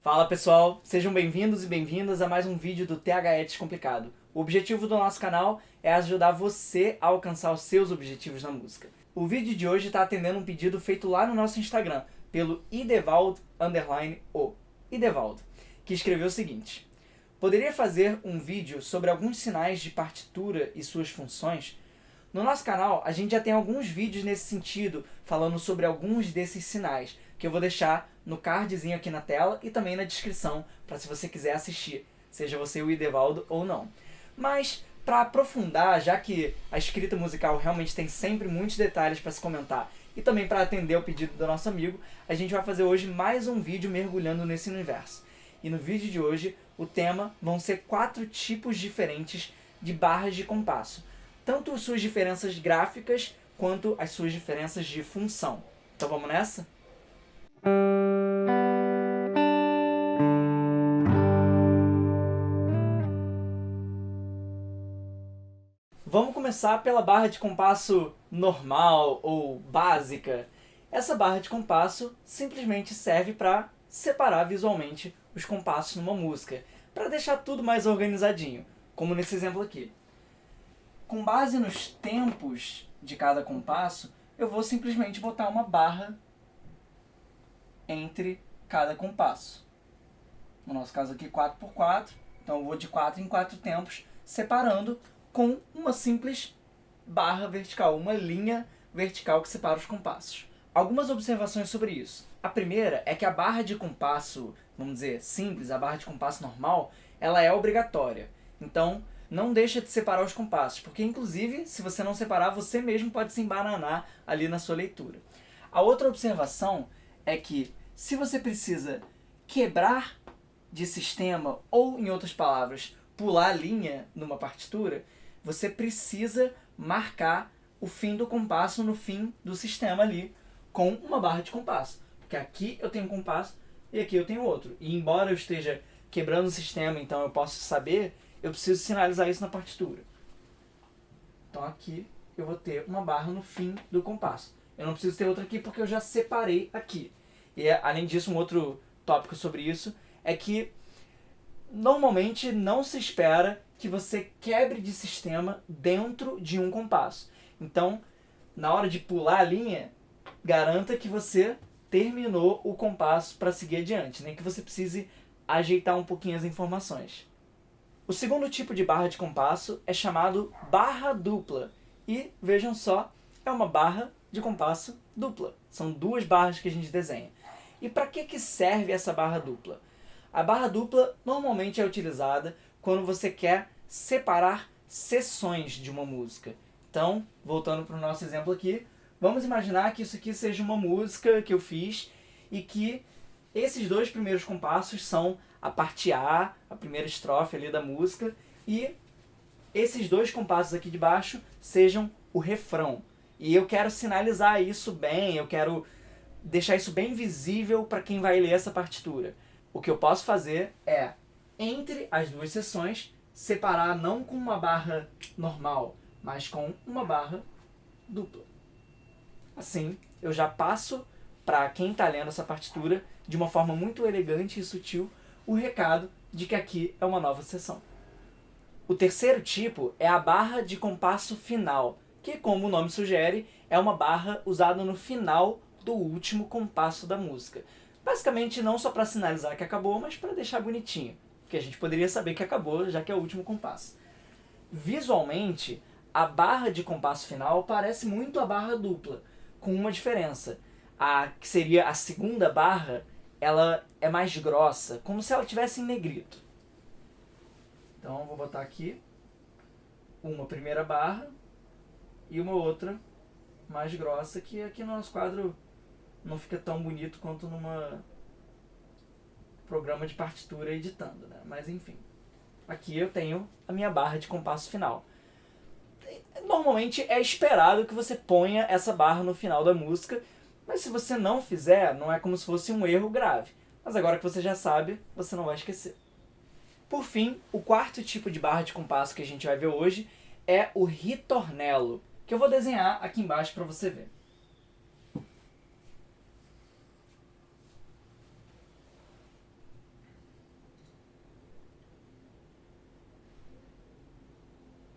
Fala pessoal, sejam bem-vindos e bem-vindas a mais um vídeo do THE Descomplicado. O objetivo do nosso canal é ajudar você a alcançar os seus objetivos na música. O vídeo de hoje está atendendo um pedido feito lá no nosso Instagram, pelo Idevald_o, Idevald, que escreveu o seguinte: poderia fazer um vídeo sobre alguns sinais de partitura e suas funções? No nosso canal, a gente já tem alguns vídeos nesse sentido, falando sobre alguns desses sinais, que eu vou deixar no cardzinho aqui na tela e também na descrição, para se você quiser assistir, seja você o Idevaldo ou não. Mas, para aprofundar, já que a escrita musical realmente tem sempre muitos detalhes para se comentar, e também para atender ao pedido do nosso amigo, a gente vai fazer hoje mais um vídeo mergulhando nesse universo. E no vídeo de hoje, o tema vão ser 4 tipos diferentes de barras de compasso, tanto as suas diferenças gráficas quanto as suas diferenças de função. Então vamos nessa? Vamos começar pela barra de compasso normal ou básica. Essa barra de compasso simplesmente serve para separar visualmente os compassos numa música, para deixar tudo mais organizadinho, como nesse exemplo aqui. Com base nos tempos de cada compasso, eu vou simplesmente botar uma barra entre cada compasso. No nosso caso aqui 4x4, então eu vou de 4 em 4 tempos, separando com uma simples barra vertical, uma linha vertical que separa os compassos. Algumas observações sobre isso. A primeira é que a barra de compasso, vamos dizer, simples, a barra de compasso normal, ela é obrigatória. Então, não deixa de separar os compassos, porque inclusive, se você não separar, você mesmo pode se embananar ali na sua leitura. A outra observação é que, se você precisa quebrar de sistema, ou em outras palavras, pular a linha numa partitura, você precisa marcar o fim do compasso no fim do sistema ali, com uma barra de compasso. Porque aqui eu tenho um compasso e aqui eu tenho outro. E embora eu esteja quebrando o sistema, então eu posso saber, eu preciso sinalizar isso na partitura. Então aqui eu vou ter uma barra no fim do compasso. Eu não preciso ter outra aqui porque eu já separei aqui. E além disso, um outro tópico sobre isso é que normalmente não se espera que você quebre de sistema dentro de um compasso. Então, na hora de pular a linha, garanta que você terminou o compasso para seguir adiante, nem que você precise ajeitar um pouquinho as informações. O segundo tipo de barra de compasso é chamado barra dupla. E, vejam só, é uma barra de compasso dupla. São 2 barras que a gente desenha. E para que serve essa barra dupla? A barra dupla normalmente é utilizada quando você quer separar seções de uma música. Então, voltando para o nosso exemplo aqui, vamos imaginar que isso aqui seja uma música que eu fiz e que esses 2 primeiros compassos são a parte A, a primeira estrofe ali da música, e esses 2 compassos aqui de baixo sejam o refrão. E eu quero sinalizar isso bem, eu quero deixar isso bem visível para quem vai ler essa partitura. O que eu posso fazer é, entre as 2 seções, separar não com uma barra normal, mas com uma barra dupla. Assim, eu já passo para quem está lendo essa partitura, de uma forma muito elegante e sutil, o recado de que aqui é uma nova seção. O terceiro tipo é a barra de compasso final, que, como o nome sugere, é uma barra usada no final do último compasso da música. Basicamente não só para sinalizar que acabou, mas para deixar bonitinho, porque a gente poderia saber que acabou, já que é o último compasso. Visualmente, a barra de compasso final parece muito a barra dupla, com uma diferença. A que seria a segunda barra, ela é mais grossa, como se ela tivesse em negrito. Então eu vou botar aqui uma primeira barra e uma outra mais grossa, que aqui no nosso quadro não fica tão bonito quanto numa programa de partitura editando, né? Mas enfim, aqui eu tenho a minha barra de compasso final. Normalmente é esperado que você ponha essa barra no final da música, mas se você não fizer, não é como se fosse um erro grave. Mas agora que você já sabe, você não vai esquecer. Por fim, o quarto tipo de barra de compasso que a gente vai ver hoje é o ritornello, que eu vou desenhar aqui embaixo para você ver.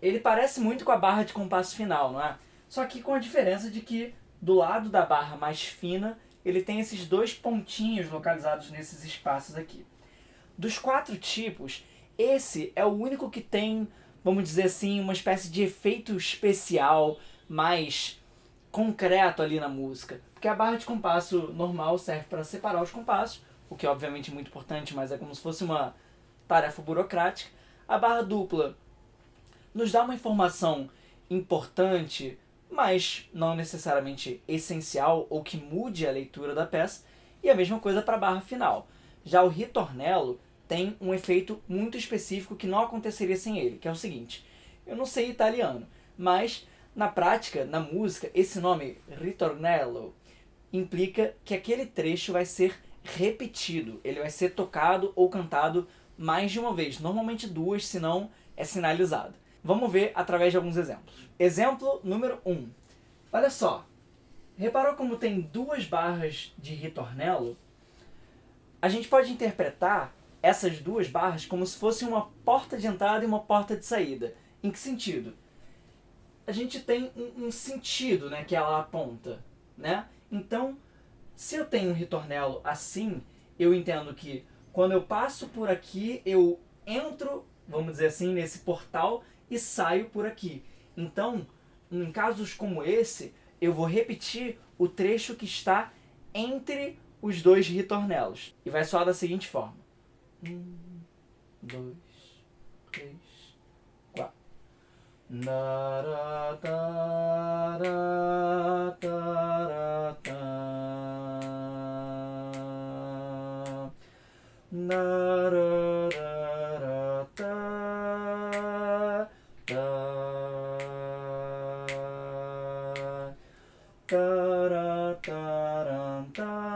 ele parece muito com a barra de compasso final, não é? Só que com a diferença de que do lado da barra mais fina, ele tem esses dois pontinhos localizados nesses espaços aqui. Dos 4 tipos, esse é o único que tem, vamos dizer assim, uma espécie de efeito especial mais concreto ali na música. Porque a barra de compasso normal serve para separar os compassos, o que obviamente é muito importante, mas é como se fosse uma tarefa burocrática. A barra dupla nos dá uma informação importante, mas não necessariamente essencial ou que mude a leitura da peça, e a mesma coisa para a barra final. Já o ritornello tem um efeito muito específico que não aconteceria sem ele, que é o seguinte: eu não sei italiano, mas na prática, na música, esse nome ritornello implica que aquele trecho vai ser repetido, ele vai ser tocado ou cantado mais de uma vez, normalmente 2, se não é sinalizado. Vamos ver através de alguns exemplos. Exemplo número 1. Olha só, reparou como tem 2 barras de ritornello? A gente pode interpretar essas 2 barras como se fosse uma porta de entrada e uma porta de saída. Em que sentido? A gente tem um sentido, né, que ela aponta, né? Então, se eu tenho um ritornello assim, eu entendo que quando eu passo por aqui, eu entro, vamos dizer assim, nesse portal e saio por aqui. Então, em casos como esse, eu vou repetir o trecho que está entre os 2 ritornelos. E vai soar da seguinte forma. 1, 2, 3, 4.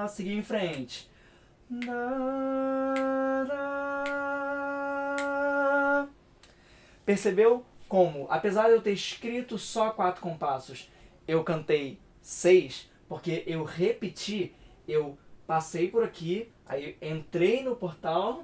Seguir em frente. Percebeu como, apesar de eu ter escrito só 4 compassos, eu cantei 6, porque eu repeti, eu passei por aqui, aí entrei no portal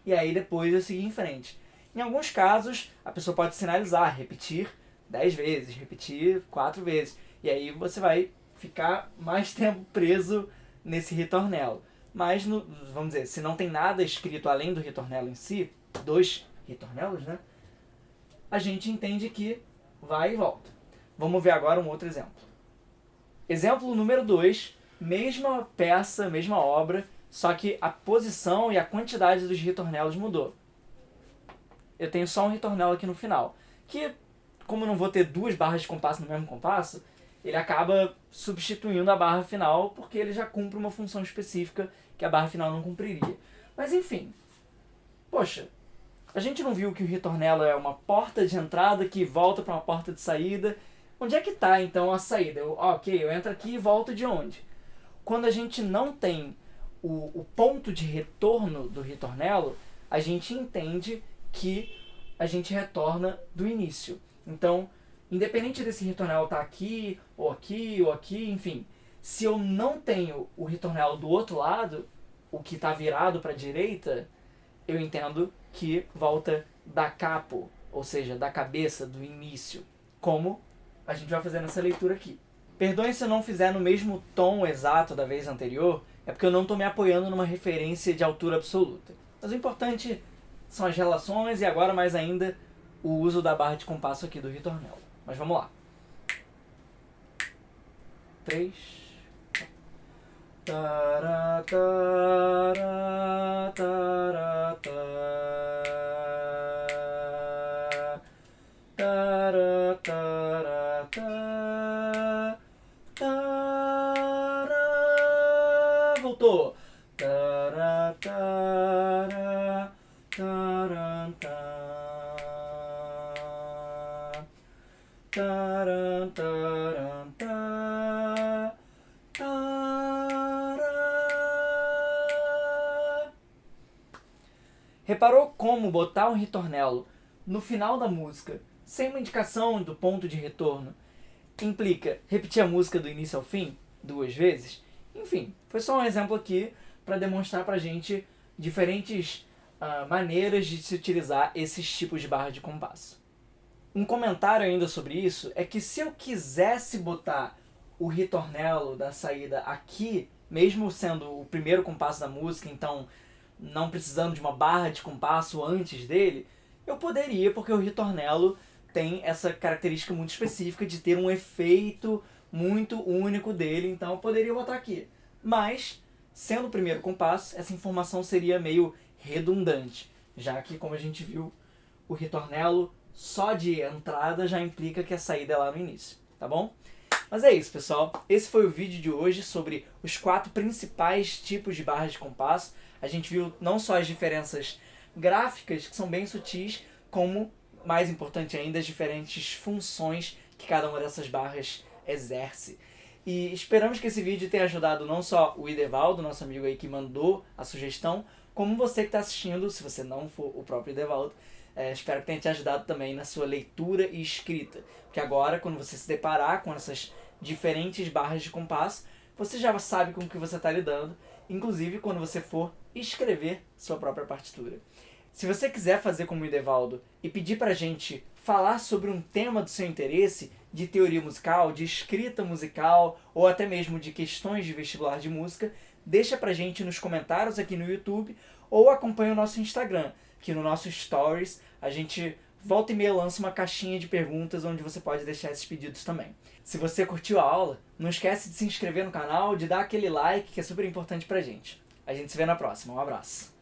e aí depois eu segui em frente. Em alguns casos, a pessoa pode sinalizar, repetir 10 vezes, repetir 4 vezes, e aí você vai ficar mais tempo preso nesse ritornello. Mas, vamos dizer, se não tem nada escrito além do ritornello em si, 2 ritornelos, né? A gente entende que vai e volta. Vamos ver agora um outro exemplo. Exemplo número 2, mesma peça, mesma obra, só que a posição e a quantidade dos ritornelos mudou. Eu tenho só um ritornello aqui no final, que, como eu não vou ter 2 barras de compasso no mesmo compasso, ele acaba substituindo a barra final, porque ele já cumpre uma função específica que a barra final não cumpriria. Mas enfim, poxa, a gente não viu que o ritornello é uma porta de entrada que volta para uma porta de saída. Onde é que está então a saída? Eu entro aqui e volto de onde? Quando a gente não tem o ponto de retorno do ritornello, a gente entende que a gente retorna do início. Então, independente desse ritornello estar aqui, ou aqui, ou aqui, enfim, se eu não tenho o ritornello do outro lado, o que está virado para a direita, eu entendo que volta da capo, ou seja, da cabeça, do início, como a gente vai fazer nessa leitura aqui. Perdoem se eu não fizer no mesmo tom exato da vez anterior, é porque eu não estou me apoiando numa referência de altura absoluta. Mas o importante são as relações e agora mais ainda o uso da barra de compasso aqui do ritornello. Mas vamos lá. 3. Tará, tará, tará, tará, tará, tará, voltou. Tará, tará, tará, tará, tará, tará, tará. Reparou como botar um ritornello no final da música, sem uma indicação do ponto de retorno, implica repetir a música do início ao fim 2 vezes? Enfim, foi só um exemplo aqui para demonstrar pra gente diferentes maneiras de se utilizar esses tipos de barra de compasso. Um comentário ainda sobre isso é que se eu quisesse botar o ritornello da saída aqui, mesmo sendo o primeiro compasso da música, então não precisando de uma barra de compasso antes dele, eu poderia, porque o ritornello tem essa característica muito específica de ter um efeito muito único dele, então eu poderia botar aqui. Mas, sendo o primeiro compasso, essa informação seria meio redundante, já que, como a gente viu, o ritornello só de entrada já implica que a saída é lá no início, tá bom? Mas é isso, pessoal. Esse foi o vídeo de hoje sobre os 4 principais tipos de barras de compasso. A gente viu não só as diferenças gráficas, que são bem sutis, como, mais importante ainda, as diferentes funções que cada uma dessas barras exerce. E esperamos que esse vídeo tenha ajudado não só o Idevaldo, nosso amigo aí que mandou a sugestão, como você que está assistindo, se você não for o próprio Idevaldo. Espero que tenha te ajudado também na sua leitura e escrita. Porque agora, quando você se deparar com essas diferentes barras de compasso, você já sabe com o que você está lidando, inclusive quando você for escrever sua própria partitura. Se você quiser fazer como o Idevaldo e pedir pra gente falar sobre um tema do seu interesse, de teoria musical, de escrita musical, ou até mesmo de questões de vestibular de música, deixa pra gente nos comentários aqui no YouTube, ou acompanha o nosso Instagram, que no nosso Stories a gente volta e meia lança uma caixinha de perguntas onde você pode deixar esses pedidos também. Se você curtiu a aula, não esquece de se inscrever no canal, de dar aquele like que é super importante pra gente. A gente se vê na próxima. Um abraço.